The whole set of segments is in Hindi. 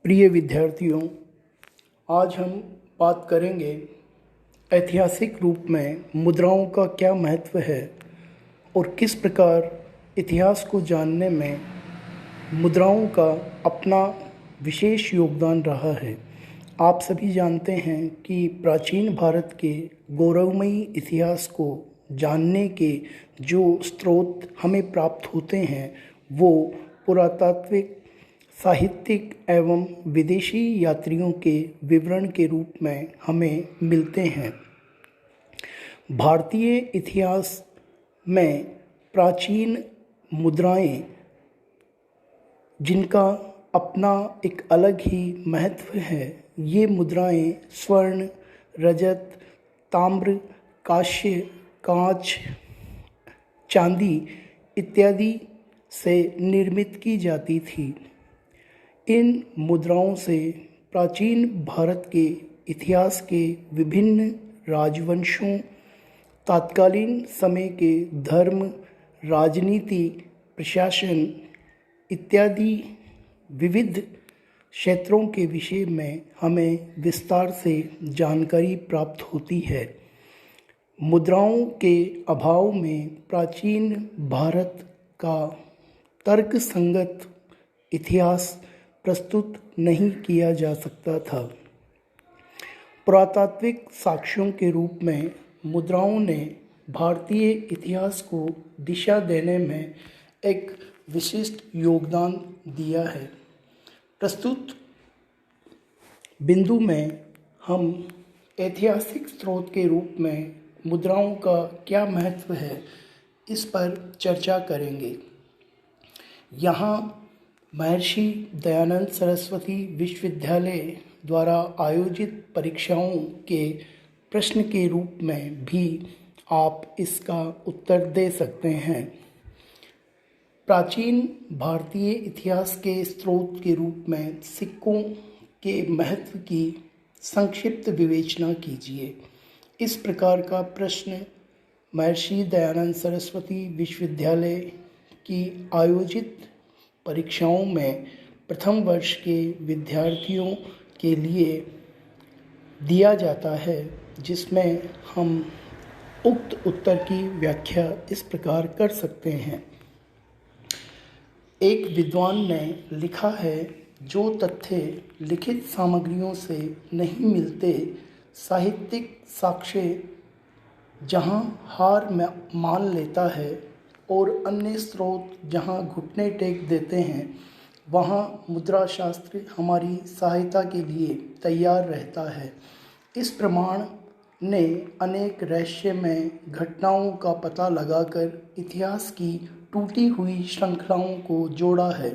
प्रिय विद्यार्थियों, आज हम बात करेंगे ऐतिहासिक रूप में मुद्राओं का क्या महत्व है और किस प्रकार इतिहास को जानने में मुद्राओं का अपना विशेष योगदान रहा है। आप सभी जानते हैं कि प्राचीन भारत के गौरवमयी इतिहास को जानने के जो स्रोत हमें प्राप्त होते हैं वो पुरातात्विक, साहित्यिक एवं विदेशी यात्रियों के विवरण के रूप में हमें मिलते हैं। भारतीय इतिहास में प्राचीन मुद्राएं, जिनका अपना एक अलग ही महत्व है, ये मुद्राएं स्वर्ण, रजत, ताम्र, कांस्य, कांच, चांदी इत्यादि से निर्मित की जाती थी। इन मुद्राओं से प्राचीन भारत के इतिहास के विभिन्न राजवंशों, तत्कालीन समय के धर्म, राजनीति, प्रशासन इत्यादि विविध क्षेत्रों के विषय में हमें विस्तार से जानकारी प्राप्त होती है। मुद्राओं के अभाव में प्राचीन भारत का तर्कसंगत इतिहास प्रस्तुत नहीं किया जा सकता था। पुरातात्विक साक्ष्यों के रूप में मुद्राओं ने भारतीय इतिहास को दिशा देने में एक विशिष्ट योगदान दिया है। प्रस्तुत बिंदु में हम ऐतिहासिक स्रोत के रूप में मुद्राओं का क्या महत्व है, इस पर चर्चा करेंगे। यहाँ महर्षि दयानंद सरस्वती विश्वविद्यालय द्वारा आयोजित परीक्षाओं के प्रश्न के रूप में भी आप इसका उत्तर दे सकते हैं। प्राचीन भारतीय इतिहास के स्रोत के रूप में सिक्कों के महत्व की संक्षिप्त विवेचना कीजिए। इस प्रकार का प्रश्न महर्षि दयानंद सरस्वती विश्वविद्यालय की आयोजित परीक्षाओं में प्रथम वर्ष के विद्यार्थियों के लिए दिया जाता है, जिसमें हम उक्त उत्तर की व्याख्या इस प्रकार कर सकते हैं। एक विद्वान ने लिखा है, जो तथ्य लिखित सामग्रियों से नहीं मिलते, साहित्यिक साक्ष्य जहाँ हार मान लेता है और अन्य स्रोत जहाँ घुटने टेक देते हैं, वहाँ मुद्रा शास्त्र हमारी सहायता के लिए तैयार रहता है। इस प्रमाण ने अनेक रहस्यमय घटनाओं का पता लगाकर इतिहास की टूटी हुई श्रृंखलाओं को जोड़ा है।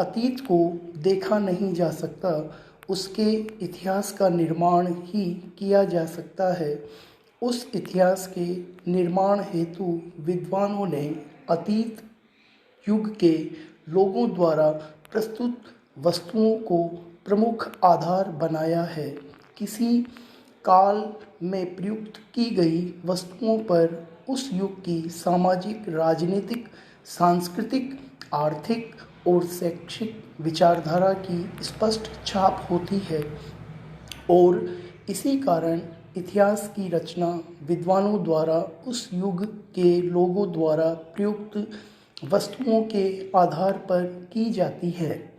अतीत को देखा नहीं जा सकता, उसके इतिहास का निर्माण ही किया जा सकता है। उस इतिहास के निर्माण हेतु विद्वानों ने अतीत युग के लोगों द्वारा प्रस्तुत वस्तुओं को प्रमुख आधार बनाया है। किसी काल में प्रयुक्त की गई वस्तुओं पर उस युग की सामाजिक, राजनीतिक, सांस्कृतिक, आर्थिक और शैक्षिक विचारधारा की स्पष्ट छाप होती है और इसी कारण इतिहास की रचना विद्वानों द्वारा उस युग के लोगों द्वारा प्रयुक्त वस्तुओं के आधार पर की जाती है।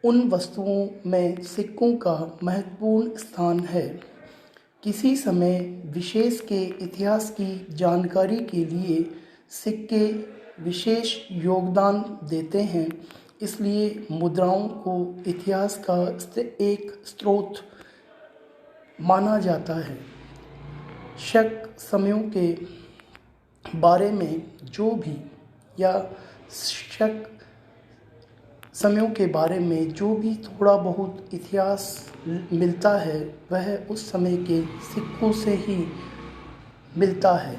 उन वस्तुओं में सिक्कों का महत्वपूर्ण स्थान है। किसी समय विशेष के इतिहास की जानकारी के लिए सिक्के विशेष योगदान देते हैं, इसलिए मुद्राओं को इतिहास का एक स्रोत माना जाता है। शक समयों के बारे में जो भी थोड़ा बहुत इतिहास मिलता है, वह उस समय के सिक्कों से ही मिलता है।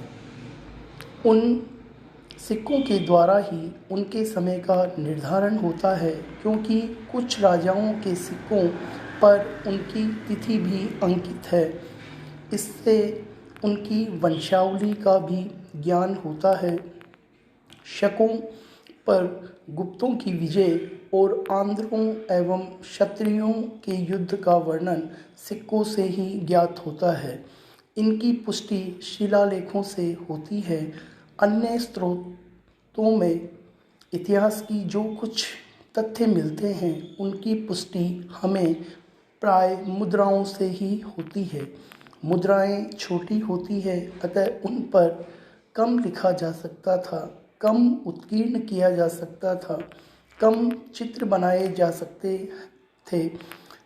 उन सिक्कों के द्वारा ही उनके समय का निर्धारण होता है, क्योंकि कुछ राजाओं के सिक्कों पर उनकी तिथि भी अंकित है। इससे उनकी वंशावली का भी ज्ञान होता है। शकों पर गुप्तों की विजय और आंध्रों एवं क्षत्रियों के युद्ध का वर्णन सिक्कों से ही ज्ञात होता है। इनकी पुष्टि शिलालेखों से होती है। अन्य स्रोतों में इतिहास की जो कुछ तथ्य मिलते हैं उनकी पुष्टि हमें प्राय मुद्राओं से ही होती है। मुद्राएं छोटी होती है, अतः उन पर कम लिखा जा सकता था, कम उत्कीर्ण किया जा सकता था, कम चित्र बनाए जा सकते थे।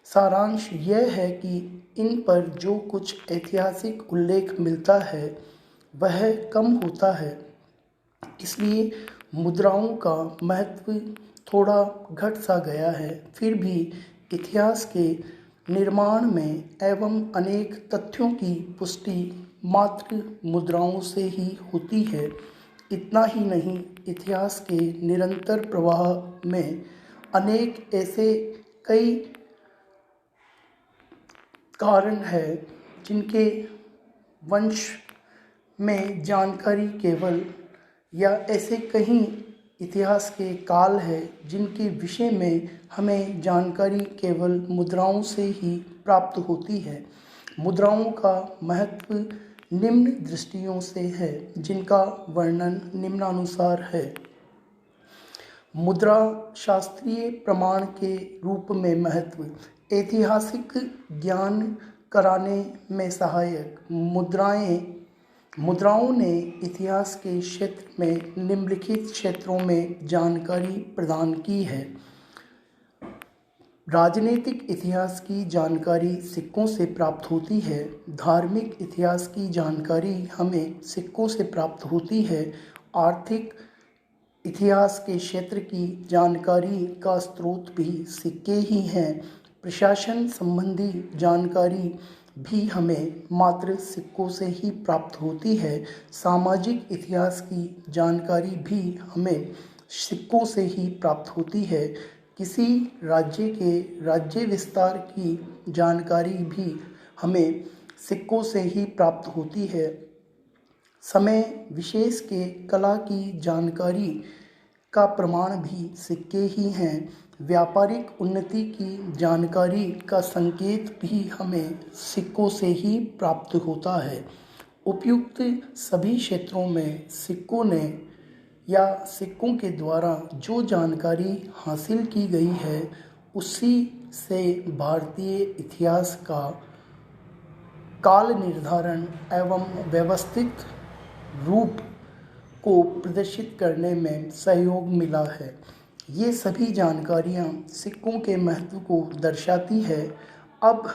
सारांश यह है कि इन पर जो कुछ ऐतिहासिक उल्लेख मिलता है वह कम होता है, इसलिए मुद्राओं का महत्व थोड़ा घट सा गया है। फिर भी इतिहास के निर्माण में एवं अनेक तथ्यों की पुष्टि मात्र मुद्राओं से ही होती है। इतना ही नहीं, इतिहास के निरंतर प्रवाह में अनेक ऐसे कई कारण है जिनके वंश में जानकारी केवल या ऐसे कहीं इतिहास के काल है जिनके विषय में हमें जानकारी केवल मुद्राओं से ही प्राप्त होती है। मुद्राओं का महत्व निम्न दृष्टियों से है, जिनका वर्णन निम्नानुसार है। मुद्रा शास्त्रीय प्रमाण के रूप में महत्व। ऐतिहासिक ज्ञान कराने में सहायक। मुद्राओं ने इतिहास के क्षेत्र में निम्नलिखित क्षेत्रों में जानकारी प्रदान की है। राजनीतिक इतिहास की जानकारी सिक्कों से प्राप्त होती है। धार्मिक इतिहास की जानकारी हमें सिक्कों से प्राप्त होती है। आर्थिक इतिहास के क्षेत्र की जानकारी का स्रोत भी सिक्के ही हैं। प्रशासन संबंधी जानकारी भी हमें मात्र सिक्कों से ही प्राप्त होती है। सामाजिक इतिहास की जानकारी भी हमें सिक्कों से ही प्राप्त होती है। किसी राज्य के राज्य विस्तार की जानकारी भी हमें सिक्कों से ही प्राप्त होती है। समय विशेष के कला की जानकारी का प्रमाण भी सिक्के ही हैं। व्यापारिक उन्नति की जानकारी का संकेत भी हमें सिक्कों से ही प्राप्त होता है। उपयुक्त सभी क्षेत्रों में सिक्कों ने या सिक्कों के द्वारा जो जानकारी हासिल की गई है उसी से भारतीय इतिहास का काल निर्धारण एवं व्यवस्थित रूप को प्रदर्शित करने में सहयोग मिला है। ये सभी जानकारियाँ सिक्कों के महत्व को दर्शाती है। अब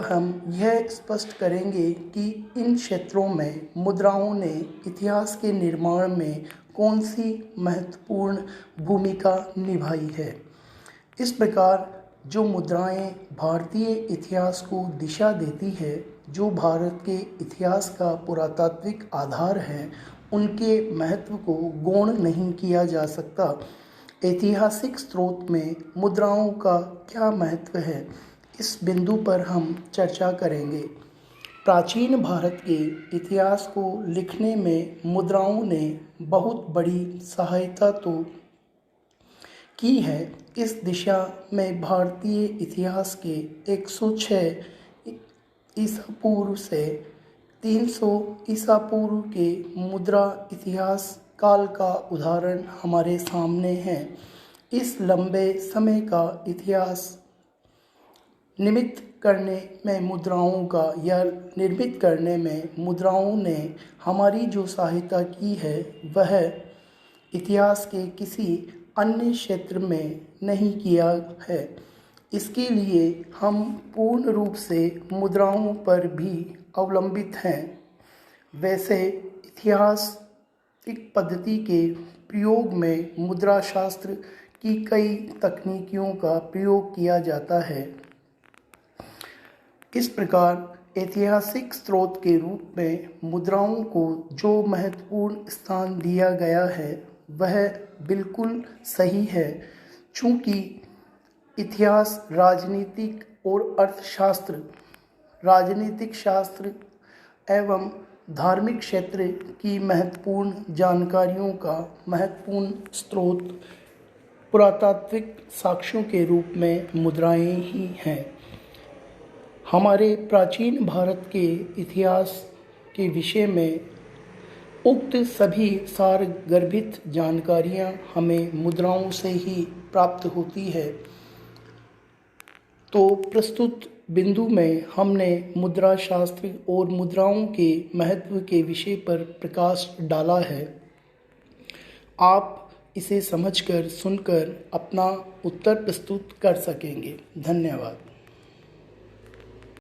हम यह स्पष्ट करेंगे कि इन क्षेत्रों में मुद्राओं ने इतिहास के निर्माण में कौन सी महत्वपूर्ण भूमिका निभाई है। इस प्रकार जो मुद्राएं भारतीय इतिहास को दिशा देती है, जो भारत के इतिहास का पुरातात्विक आधार है, उनके महत्व को गौण नहीं किया जा सकता। ऐतिहासिक स्रोत में मुद्राओं का क्या महत्व है, इस बिंदु पर हम चर्चा करेंगे। प्राचीन भारत के इतिहास को लिखने में मुद्राओं ने बहुत बड़ी सहायता तो की है। इस दिशा में भारतीय इतिहास के 106 ईसा पूर्व से 300 ईसा पूर्व के मुद्रा इतिहास काल का उदाहरण हमारे सामने है। इस लंबे समय का इतिहास निर्मित करने में मुद्राओं ने हमारी जो सहायता की है वह इतिहास के किसी अन्य क्षेत्र में नहीं किया है। इसके लिए हम पूर्ण रूप से मुद्राओं पर भी अवलंबित हैं। वैसे ऐतिहासिक पद्धति के प्रयोग में मुद्रा शास्त्र की कई तकनीकों का प्रयोग किया जाता है। इस प्रकार ऐतिहासिक स्रोत के रूप में मुद्राओं को जो महत्वपूर्ण स्थान दिया गया है वह बिल्कुल सही है। चूँकि इतिहास राजनीतिक और अर्थशास्त्र, राजनीतिक शास्त्र एवं धार्मिक क्षेत्र की महत्वपूर्ण जानकारियों का महत्वपूर्ण स्रोत पुरातात्विक साक्ष्यों के रूप में मुद्राएं ही हैं। हमारे प्राचीन भारत के इतिहास के विषय में उक्त सभी सारगर्भित जानकारियां हमें मुद्राओं से ही प्राप्त होती है। तो प्रस्तुत बिंदु में हमने मुद्रा शास्त्र और मुद्राओं के महत्व के विषय पर प्रकाश डाला है। आप इसे समझकर सुनकर अपना उत्तर प्रस्तुत कर सकेंगे। धन्यवाद।